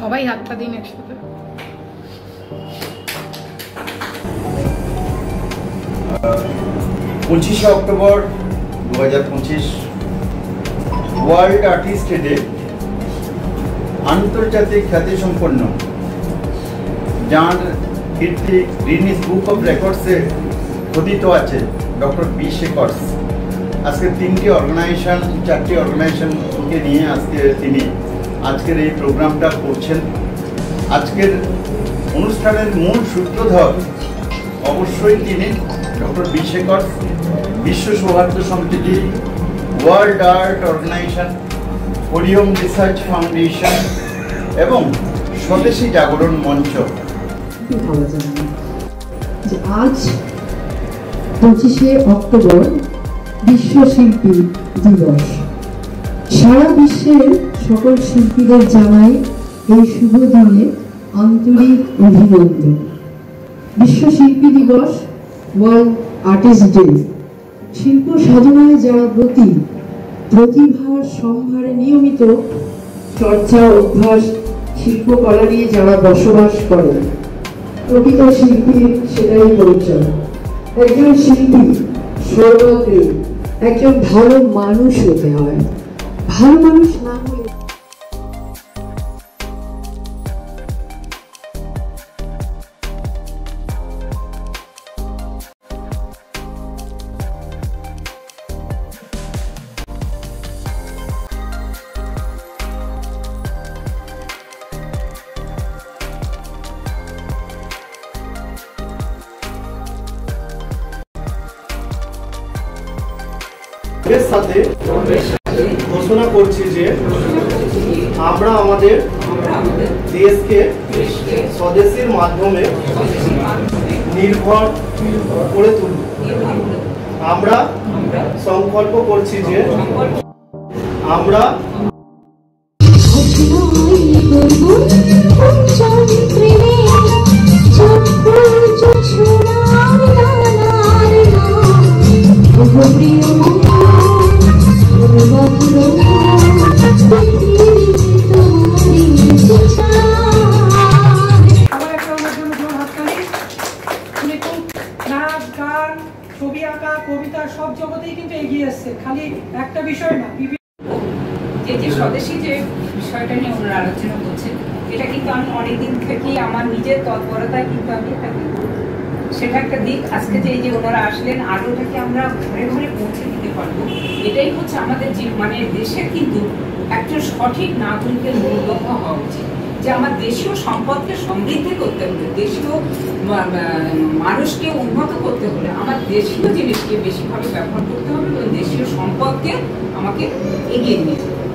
সবাই হাতটা দিন একসাথে। 25 অক্টোবর 2025 ওয়ার্ল্ড আর্টিস্ট ডে। আন্তর্জাতিক খ্যাতিসম্পন্ন যার কীর্তি গিনেস বুক অফ রেকর্ডসে খোদিত আছে ডক্টর বি শেখর। আজকে চারটি অর্গানাইজেশনকে নিয়ে তিনি আজকের এই প্রোগ্রামটা করছেন। আজকের অনুষ্ঠানের মূল সূত্রধর অবশ্যই তিনি ডক্টর বি শেখর, বিশ্ব Sauhardya Samiti, World Art Organization, ওরিয়ম রিসার্চ ফাউন্ডেশন এবং স্বদেশী জাগরণ মঞ্চ। আজ 25শে অক্টোবর বিশ্ব শিল্পী দিবস। সারা বিশ্বের সকল শিল্পীদের জানাই এই শুভ দিনে আন্তরিক অভিনন্দন। বিশ্ব শিল্পী দিবস, ওয়ার্ল্ড আর্টিস্ট ডে। শিল্প সাধনায় যারা প্রতিভার সম্ভারে নিয়মিত চর্চা অভ্যাস, শিল্পকলা নিয়ে যারা বসবাস করেন, প্রকৃত শিল্পীর সেটাই পরিচয়। একজন শিল্পী সর্বত্রই একজন ভালো মানুষ হতে হয়। ভালো মানুষ না হলে এর সাথে ঘোষণা করছি যে আমরা আমাদের দেশকে স্বদেশীর মাধ্যমে নির্ভর করে তুলব। আমরা সংকল্প করছি যে আমরা ছবি আঁকা, কবিতা সব জগতেই কিন্তু এগিয়ে এসছে, খালি একটা বিষয় না। যে স্বদেশী যে বিষয়টা নিয়ে ওনারা আলোচনা করছেন, এটা কিন্তু আমি অনেকদিন থেকেই আমার নিজের তৎপরতায় কিন্তু আমি সেটা একটা দিক। আজকে যে ওনারা আসলেন, আলোটাকে আমরা ঘরে ঘরে পৌঁছে দিতে পারবো, এটাই হচ্ছে আমাদের মানে দেশের কিন্তু একজন সঠিক নাগরিকের মূল লক্ষ্য হওয়া উচিত। যে আমার দেশীয় সম্পদকে সমৃদ্ধি করতে হলে, দেশীয় মানুষকে উন্নত করতে হলে আমার দেশীয় জিনিসকে বেশিভাবে ব্যবহার করতে হবে এবং দেশীয় সম্পদকে আমাকে এগিয়ে নিয়ে যেতে হবে।